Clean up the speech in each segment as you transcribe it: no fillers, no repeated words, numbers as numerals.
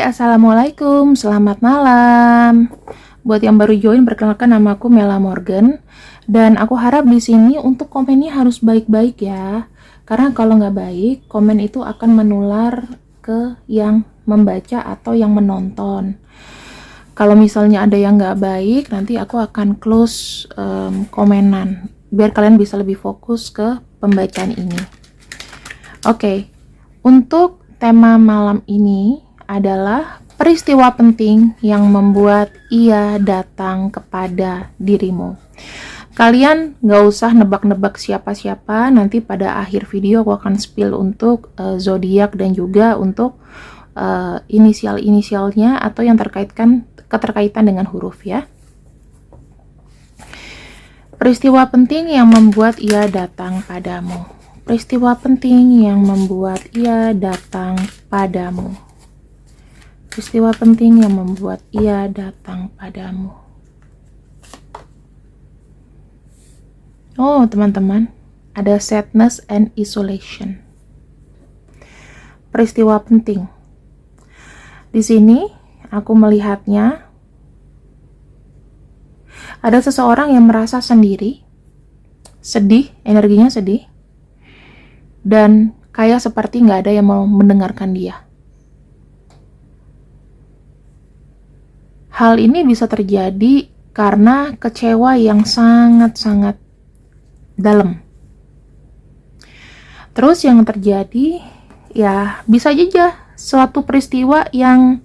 Assalamualaikum, selamat malam. Buat yang baru join, perkenalkan nama aku Mela Morgan. Dan aku harap di sini untuk komennya harus baik-baik ya. Karena kalau nggak baik, komen itu akan menular ke yang membaca atau yang menonton. Kalau misalnya ada yang nggak baik, nanti aku akan close komenan. Biar kalian bisa lebih fokus ke pembacaan ini. Oke, untuk tema malam ini adalah peristiwa penting yang membuat ia datang kepada dirimu. Kalian gak usah nebak-nebak siapa-siapa, nanti pada akhir video aku akan spill untuk zodiak dan juga untuk inisial-inisialnya atau yang keterkaitan dengan huruf ya. Peristiwa penting yang membuat ia datang padamu. Peristiwa penting yang membuat ia datang padamu. Peristiwa penting yang membuat ia datang padamu. Oh, teman-teman, ada sadness and isolation. Peristiwa penting. Di sini aku melihatnya ada seseorang yang merasa sendiri, sedih, energinya sedih, dan kayak seperti nggak ada yang mau mendengarkan dia. Hal ini bisa terjadi karena kecewa yang sangat-sangat dalam. Terus yang terjadi, ya bisa aja suatu peristiwa yang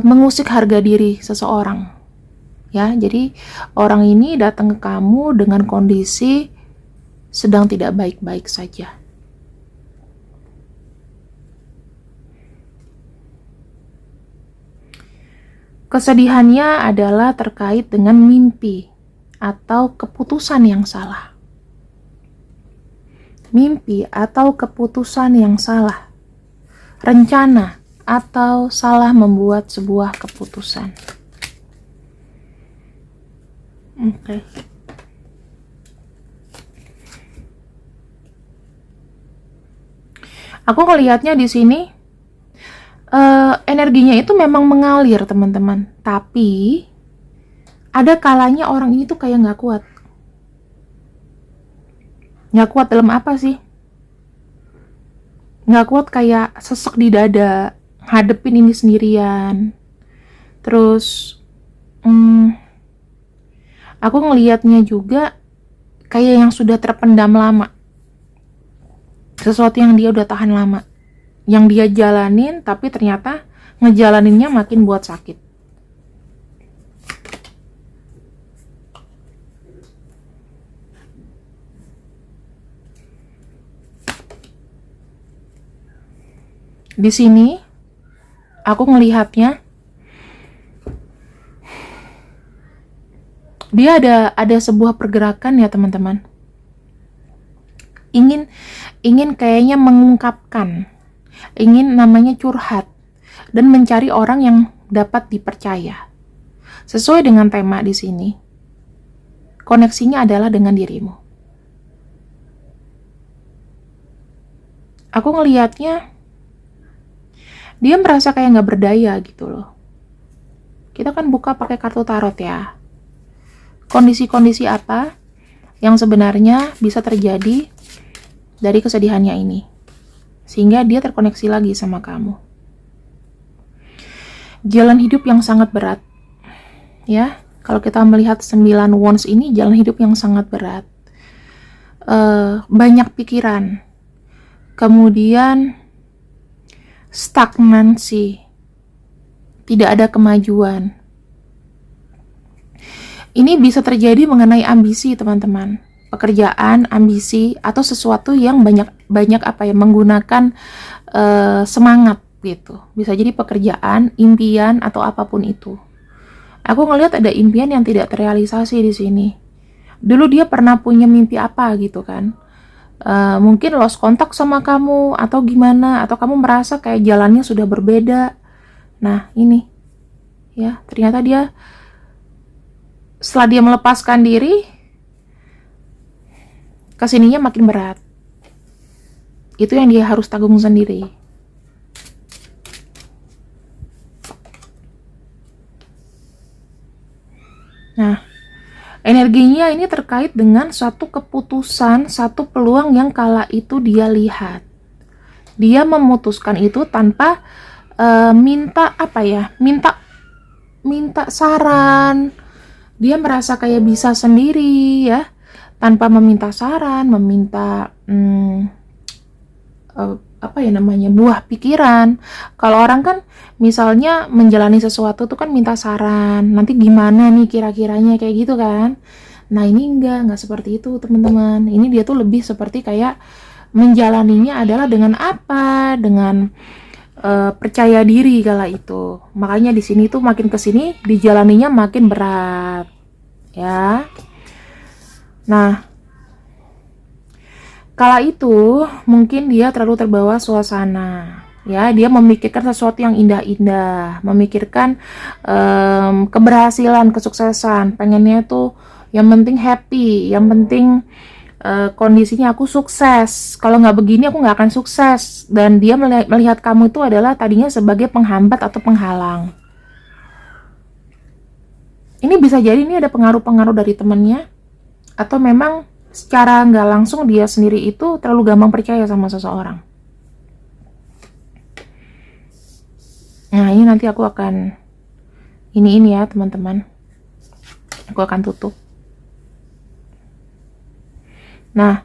mengusik harga diri seseorang. Ya, jadi orang ini datang ke kamu dengan kondisi sedang tidak baik-baik saja. Kesedihannya adalah terkait dengan mimpi atau keputusan yang salah. Mimpi atau keputusan yang salah. Rencana atau salah membuat sebuah keputusan. Oke. Aku ngelihatnya di sini energinya itu memang mengalir teman-teman, tapi ada kalanya orang ini tuh kayak nggak kuat. Nggak kuat dalam apa sih? Nggak kuat kayak sesek di dada, hadepin ini sendirian. Terus aku ngelihatnya juga kayak yang sudah terpendam lama. Sesuatu yang dia udah tahan lama. Yang dia jalanin, tapi ternyata ngejalaninnya makin buat sakit. Di sini, aku ngelihatnya, dia ada sebuah pergerakan ya teman-teman. Ingin kayaknya mengungkapkan, ingin namanya curhat, dan mencari orang yang dapat dipercaya. Sesuai dengan tema di sini, koneksinya adalah dengan dirimu. Aku ngelihatnya, dia merasa kayak nggak berdaya gitu loh. Kita kan buka pakai kartu tarot ya. Kondisi-kondisi apa yang sebenarnya bisa terjadi dari kesedihannya ini, sehingga dia terkoneksi lagi sama kamu. Jalan hidup yang sangat berat. Ya, kalau kita melihat 9 wands ini, jalan hidup yang sangat berat. Banyak pikiran. Kemudian stagnansi. Tidak ada kemajuan. Ini bisa terjadi mengenai ambisi, teman-teman. Pekerjaan, ambisi, atau sesuatu yang banyak menggunakan semangat gitu. Bisa jadi pekerjaan, impian, atau apapun itu. Aku ngelihat ada impian yang tidak terrealisasi di sini. Dulu dia pernah punya mimpi apa gitu kan. Mungkin lost kontak sama kamu atau gimana, atau kamu merasa kayak jalannya sudah berbeda. Nah ini ya, ternyata dia setelah dia melepaskan diri, kesininya makin berat. Itu yang dia harus tanggung sendiri. Nah, energinya ini terkait dengan suatu keputusan, satu peluang yang kala itu dia lihat. Dia memutuskan itu tanpa minta apa ya? Minta saran. Dia merasa kayak bisa sendiri ya, tanpa meminta saran, meminta apa ya namanya, buah pikiran. Kalau orang kan misalnya menjalani sesuatu tuh kan minta saran, nanti gimana nih kira-kiranya kayak gitu kan. Nah ini enggak seperti itu teman-teman. Ini dia tuh lebih seperti kayak menjalaninya adalah dengan apa, dengan percaya diri kala itu. Makanya di sini tuh makin kesini dijalaninya makin berat ya. Nah, kala itu mungkin dia terlalu terbawa suasana ya, dia memikirkan sesuatu yang indah-indah, memikirkan keberhasilan, kesuksesan, pengennya tuh yang penting happy, yang penting kondisinya aku sukses, kalau nggak begini aku nggak akan sukses. Dan dia melihat kamu itu adalah tadinya sebagai penghambat atau penghalang. Ini bisa jadi ini ada pengaruh-pengaruh dari temannya, atau memang secara nggak langsung dia sendiri itu terlalu gampang percaya sama seseorang. Nah ini nanti aku akan ini ya teman-teman, aku akan tutup. Nah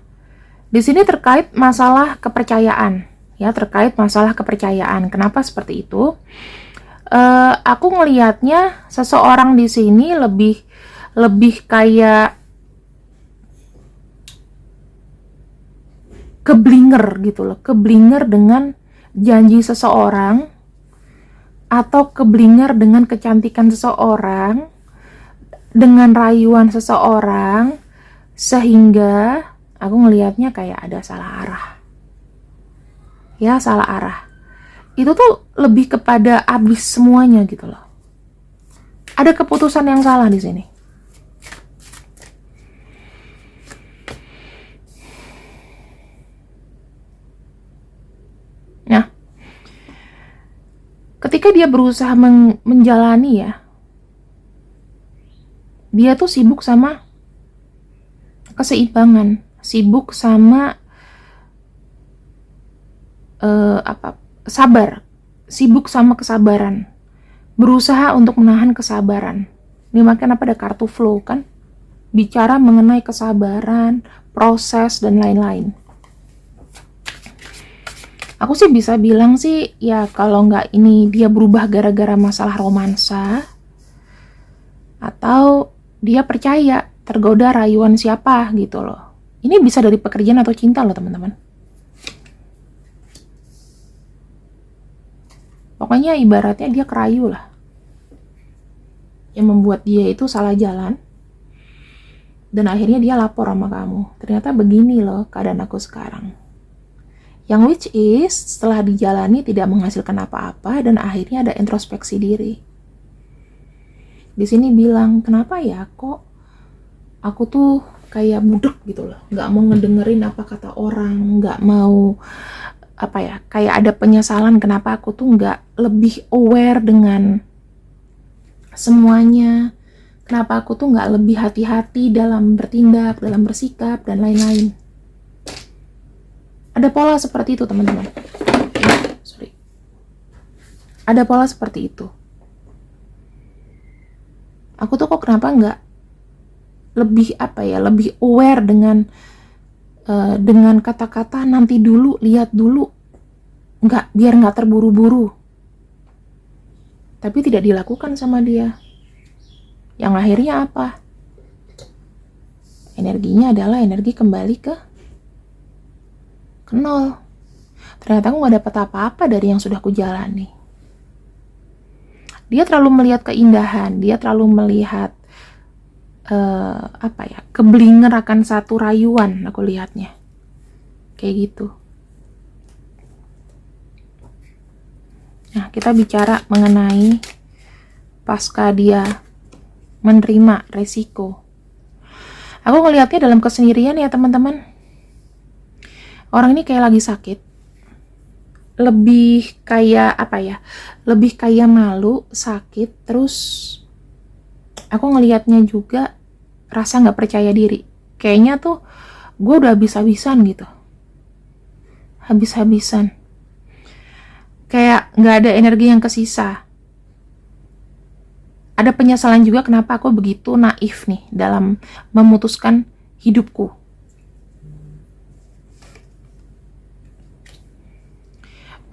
di sini terkait masalah kepercayaan ya, terkait masalah kepercayaan. Kenapa seperti itu? Aku ngelihatnya seseorang di sini lebih kayak keblinger gitu loh, keblinger dengan janji seseorang, atau keblinger dengan kecantikan seseorang, dengan rayuan seseorang, sehingga aku ngelihatnya kayak ada salah arah ya, salah arah. Itu tuh lebih kepada abis semuanya gitu loh, ada keputusan yang salah di sini. Nah, ketika dia berusaha menjalani ya, dia tuh sibuk sama keseimbangan, sibuk sama sabar, sibuk sama kesabaran, berusaha untuk menahan kesabaran. Ini makanya apa ada kartu flow kan, bicara mengenai kesabaran, proses dan lain-lain. Aku sih bisa bilang sih ya, kalau nggak ini dia berubah gara-gara masalah romansa, atau dia percaya tergoda rayuan siapa gitu loh. Ini bisa dari pekerjaan atau cinta loh teman-teman. Pokoknya ibaratnya dia kerayu lah, yang membuat dia itu salah jalan, dan akhirnya dia lapor sama kamu, ternyata begini loh keadaan aku sekarang. Yang which is setelah dijalani tidak menghasilkan apa-apa, dan akhirnya ada introspeksi diri. Di sini bilang, kenapa ya kok aku tuh kayak budek gitu loh, nggak mau ngedengerin apa kata orang, nggak mau apa ya, kayak ada penyesalan kenapa aku tuh nggak lebih aware dengan semuanya, kenapa aku tuh nggak lebih hati-hati dalam bertindak, dalam bersikap dan lain-lain. Ada pola seperti itu teman-teman. Ada pola seperti itu. Aku tuh kok kenapa nggak lebih apa ya, lebih aware dengan kata-kata nanti dulu, lihat dulu, biar nggak terburu-buru. Tapi tidak dilakukan sama dia. Yang akhirnya apa? Energinya adalah energi kembali ke nol. Ternyata aku nggak dapat apa-apa dari yang sudah aku jalani. Dia terlalu melihat keindahan, dia terlalu melihat keblinger akan satu rayuan, aku lihatnya kayak gitu. Nah, kita bicara mengenai pasca dia menerima resiko. Aku ngelihatnya dalam kesendirian ya teman-teman. Orang ini kayak lagi sakit, lebih kayak lebih kayak malu, sakit, terus Aku ngelihatnya juga rasa nggak percaya diri. Kayaknya tuh gue udah habis-habisan gitu. Habis-habisan. Kayak nggak ada energi yang kesisa. Ada penyesalan juga kenapa aku begitu naif nih dalam memutuskan hidupku.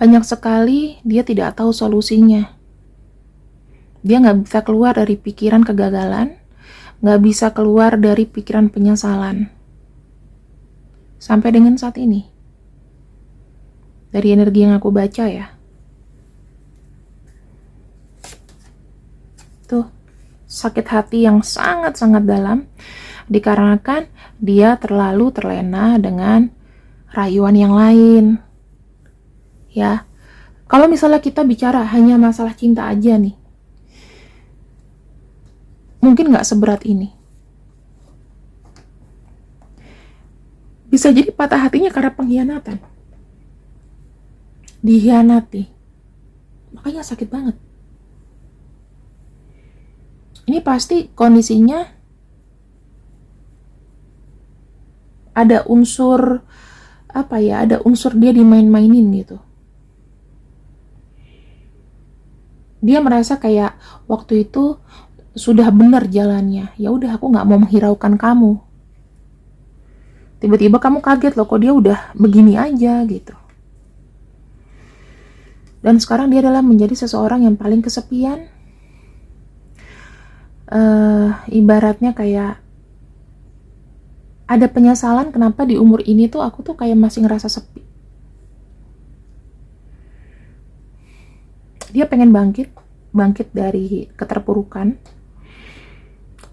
Banyak sekali dia tidak tahu solusinya. Dia nggak bisa keluar dari pikiran kegagalan, nggak bisa keluar dari pikiran penyesalan. Sampai dengan saat ini. Dari energi yang aku baca ya. Tuh, sakit hati yang sangat-sangat dalam dikarenakan dia terlalu terlena dengan rayuan yang lain. Ya, kalau misalnya kita bicara hanya masalah cinta aja nih, mungkin nggak seberat ini. Bisa jadi patah hatinya karena pengkhianatan. Dikhianati. Makanya sakit banget. Ini pasti kondisinya ada unsur ada unsur dia dimain-mainin gitu. Dia merasa kayak waktu itu sudah benar jalannya. Ya udah, aku nggak mau menghiraukan kamu. Tiba-tiba kamu kaget loh, kok dia udah begini aja gitu. Dan sekarang dia adalah menjadi seseorang yang paling kesepian. Ibaratnya kayak ada penyesalan kenapa di umur ini tuh aku tuh kayak masih ngerasa sepi. Dia pengen bangkit dari keterpurukan.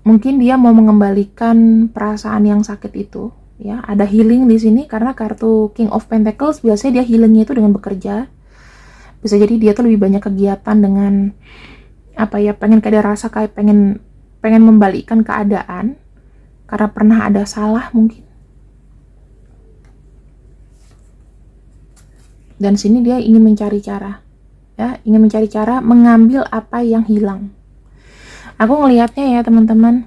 Mungkin dia mau mengembalikan perasaan yang sakit itu, ya. Ada healing di sini karena kartu King of Pentacles biasanya dia healingnya itu dengan bekerja. Bisa jadi dia tuh lebih banyak kegiatan dengan pengen kayak ada rasa kayak pengen membalikkan keadaan karena pernah ada salah mungkin. Dan sini dia ingin mencari cara, mengambil apa yang hilang. Aku ngelihatnya ya teman-teman,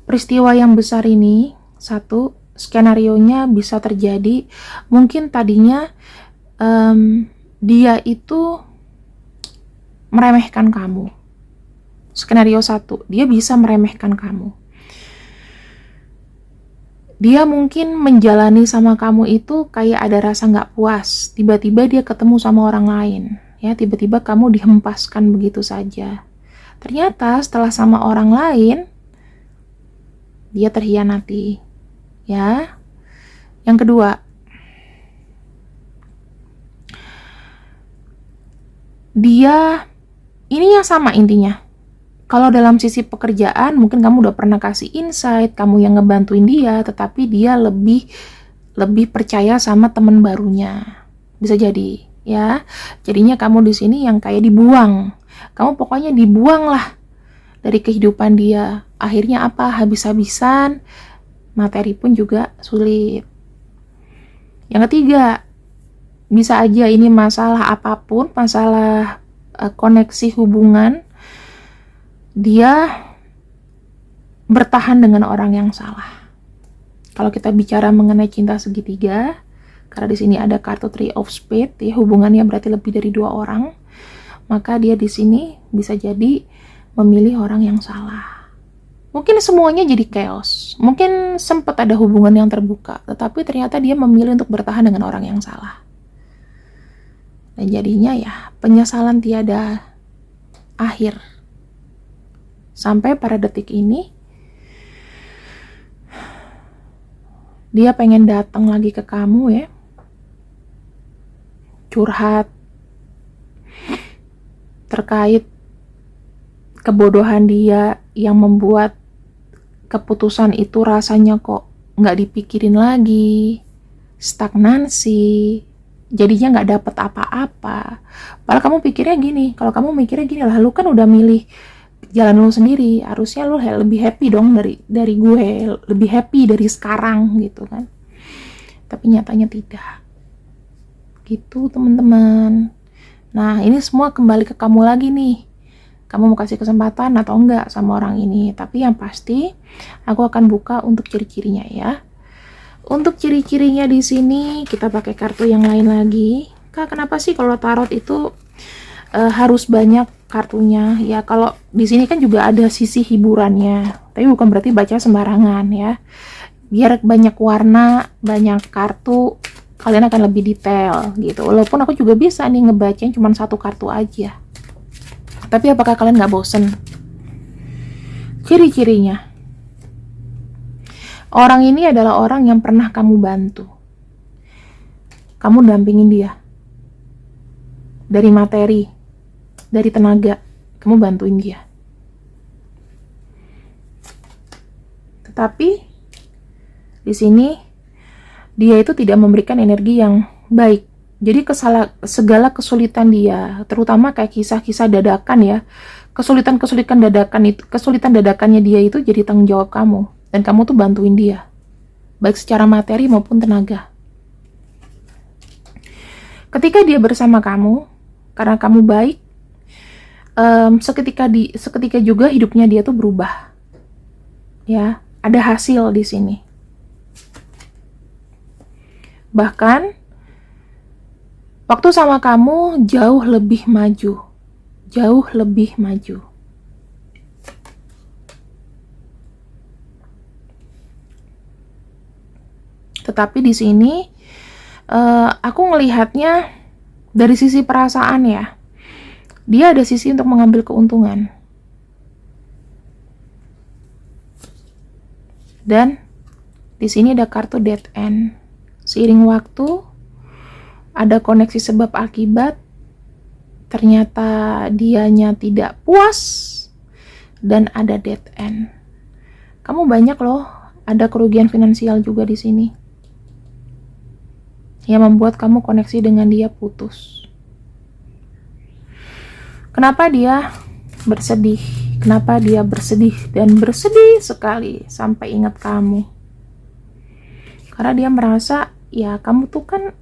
peristiwa yang besar ini, satu, skenarionya bisa terjadi, mungkin tadinya dia itu meremehkan kamu. Skenario 1, dia bisa meremehkan kamu. Dia mungkin menjalani sama kamu itu kayak ada rasa nggak puas. Tiba-tiba dia ketemu sama orang lain. Ya, tiba-tiba kamu dihempaskan begitu saja. Ternyata setelah sama orang lain, dia terhianati. Ya. Yang kedua, dia ini yang sama intinya. Kalau dalam sisi pekerjaan, mungkin kamu udah pernah kasih insight, kamu yang ngebantuin dia, tetapi dia lebih percaya sama teman barunya. Bisa jadi, ya. Jadinya kamu di sini yang kayak dibuang. Kamu pokoknya dibuang lah dari kehidupan dia. Akhirnya apa? Habis-habisan, materi pun juga sulit. Yang ketiga, bisa aja ini masalah apapun, masalah koneksi hubungan, dia bertahan dengan orang yang salah. Kalau kita bicara mengenai cinta segitiga, karena di sini ada kartu Three of Spades, ya hubungannya berarti lebih dari 2 orang, maka dia di sini bisa jadi memilih orang yang salah. Mungkin semuanya jadi chaos. Mungkin sempat ada hubungan yang terbuka, tetapi ternyata dia memilih untuk bertahan dengan orang yang salah. Dan jadinya ya penyesalan tiada akhir. Sampai pada detik ini, dia pengen datang lagi ke kamu ya. Curhat. Terkait kebodohan dia yang membuat keputusan itu rasanya kok nggak dipikirin lagi. Stagnansi. Jadinya nggak dapet apa-apa. Padahal kamu pikirnya gini. Kalau kamu mikirnya gini lah, lu kan udah milih jalan lu sendiri, harusnya lu lebih happy dong dari gue, lebih happy dari sekarang gitu kan. Tapi nyatanya tidak. Gitu teman-teman. Nah, ini semua kembali ke kamu lagi nih. kamu mau kasih kesempatan atau enggak sama orang ini. Tapi yang pasti aku akan buka untuk ciri-cirinya ya. Untuk ciri-cirinya di sini kita pakai kartu yang lain lagi. Kak, kenapa sih kalau tarot itu harus banyak kartunya? Ya kalau di sini kan juga ada sisi hiburannya, tapi bukan berarti baca sembarangan ya. Biar banyak warna, banyak kartu, kalian akan lebih detail gitu. Walaupun aku juga bisa nih ngebacain cuma satu kartu aja. Tapi apakah kalian nggak bosen? Ciri-cirinya. Orang ini adalah orang yang pernah kamu bantu. Kamu dampingin dia. Dari materi, dari tenaga, kamu bantuin dia. Tetapi di sini dia itu tidak memberikan energi yang baik. Jadi segala kesulitan dia, terutama kayak kisah-kisah dadakan ya, kesulitan dadakannya dia itu jadi tanggung jawab kamu, dan kamu tuh bantuin dia, baik secara materi maupun tenaga. Ketika dia bersama kamu, karena kamu baik, seketika juga hidupnya dia tuh berubah, ya, ada hasil di sini. Bahkan waktu sama kamu jauh lebih maju. Tetapi di sini aku ngelihatnya dari sisi perasaan ya. Dia ada sisi untuk mengambil keuntungan. Dan di sini ada kartu dead end. Seiring waktu ada koneksi sebab akibat, ternyata dianya tidak puas dan ada dead end. Kamu banyak loh, ada kerugian finansial juga di sini yang membuat kamu koneksi dengan dia putus. Kenapa dia bersedih? Kenapa dia bersedih dan bersedih sekali sampai ingat kamu? Karena dia merasa ya kamu tuh kan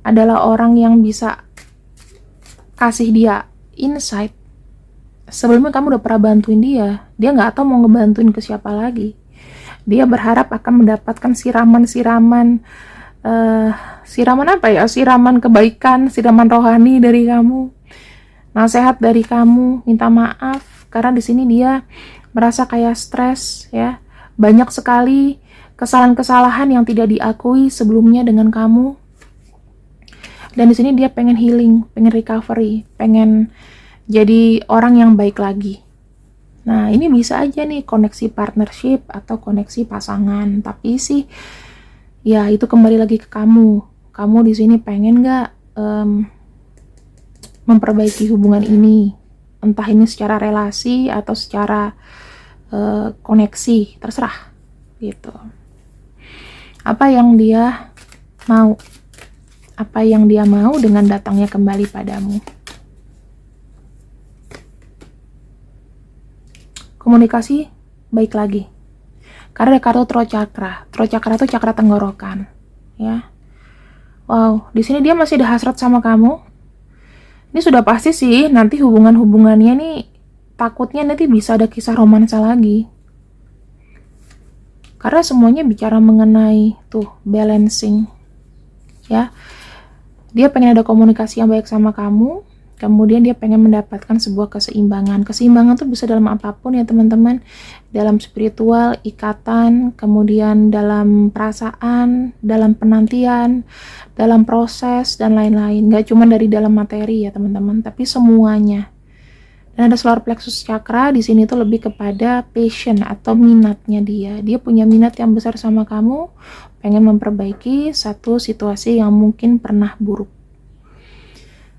adalah orang yang bisa kasih dia insight. Sebelumnya kamu udah pernah bantuin dia nggak tahu mau ngebantuin ke siapa lagi. Dia berharap akan mendapatkan siraman apa ya, siraman kebaikan, siraman rohani dari kamu, nasihat dari kamu, minta maaf, karena di sini dia merasa kayak stres ya, banyak sekali kesalahan-kesalahan yang tidak diakui sebelumnya dengan kamu. Dan di sini dia pengen healing, pengen recovery, pengen jadi orang yang baik lagi. Nah, ini bisa aja nih koneksi partnership atau koneksi pasangan. Tapi sih, ya itu kembali lagi ke kamu. Kamu di sini pengen nggak memperbaiki hubungan ini? Entah ini secara relasi atau secara koneksi, terserah gitu. Apa yang dia mau? Apa yang dia mau dengan datangnya kembali padamu? Komunikasi baik lagi. Karena ada kartu throat chakra. Throat chakra itu cakra tenggorokan, ya. Wow, di sini dia masih ada hasrat sama kamu. Ini sudah pasti sih nanti hubungannya nih, takutnya nanti bisa ada kisah romansa lagi. Karena semuanya bicara mengenai tuh balancing, ya. Dia pengen ada komunikasi yang baik sama kamu, kemudian dia pengen mendapatkan sebuah keseimbangan. Keseimbangan tuh bisa dalam apapun ya teman-teman, dalam spiritual, ikatan, kemudian dalam perasaan, dalam penantian, dalam proses, dan lain-lain. Gak cuma dari dalam materi ya teman-teman, tapi semuanya. Dan ada solar plexus chakra di sini tuh lebih kepada passion atau minatnya dia. Dia punya minat yang besar sama kamu, pengen memperbaiki satu situasi yang mungkin pernah buruk.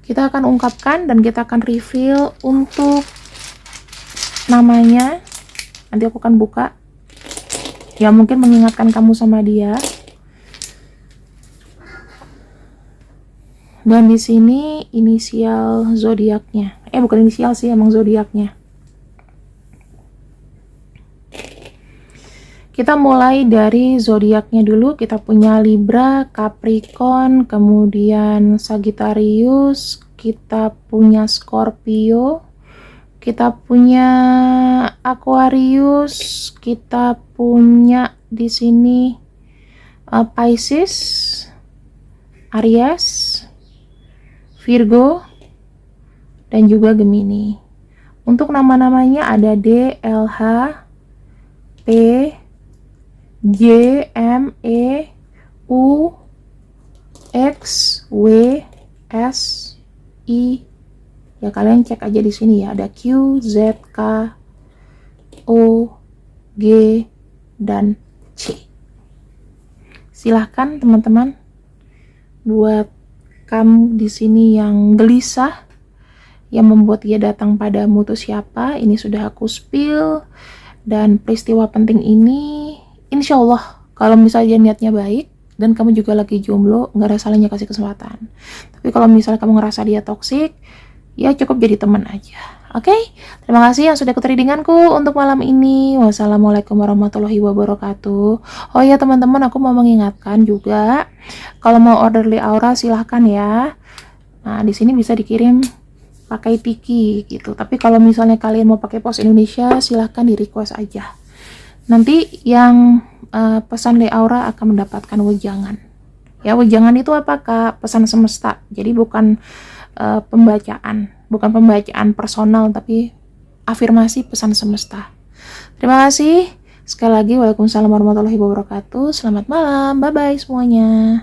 Kita akan ungkapkan dan kita akan reveal untuk namanya. Nanti aku akan buka. Ya mungkin mengingatkan kamu sama dia. Dan di sini inisial zodiaknya. Bukan inisial sih, emang zodiaknya. Kita mulai dari zodiaknya dulu. Kita punya Libra, Capricorn, kemudian Sagittarius, kita punya Scorpio, kita punya Aquarius, kita punya di sini Pisces, Aries, Virgo, dan juga Gemini. Untuk nama-namanya ada D, L, H, P, J, M, E, U, X, W, S, I. Ya kalian cek aja di sini ya, ada Q, Z, K, O, G, dan C. Silahkan teman-teman, buat kamu di sini yang gelisah, yang membuat dia datang padamu itu siapa, ini sudah aku spill. Dan peristiwa penting ini, insya Allah kalau misalnya niatnya baik dan kamu juga lagi jomblo, nggak ada salahnya kasih kesempatan. Tapi kalau misalnya kamu ngerasa dia toksik, ya cukup jadi teman aja. Oke, terima kasih yang sudah ikut readinganku untuk malam ini. Wassalamualaikum warahmatullahi wabarakatuh. Oh ya teman-teman, aku mau mengingatkan juga, kalau mau order Li Aura silahkan ya. Nah di sini bisa dikirim pakai Tiki gitu. Tapi kalau misalnya kalian mau pakai pos Indonesia, silahkan di request aja. Nanti yang pesan Li Aura akan mendapatkan wejangan. Ya wejangan itu apa Kak? Pesan semesta. Jadi bukan bukan pembacaan personal, tapi afirmasi pesan semesta. Terima kasih sekali lagi. Waalaikumsalam warahmatullahi wabarakatuh. Selamat malam, bye bye semuanya.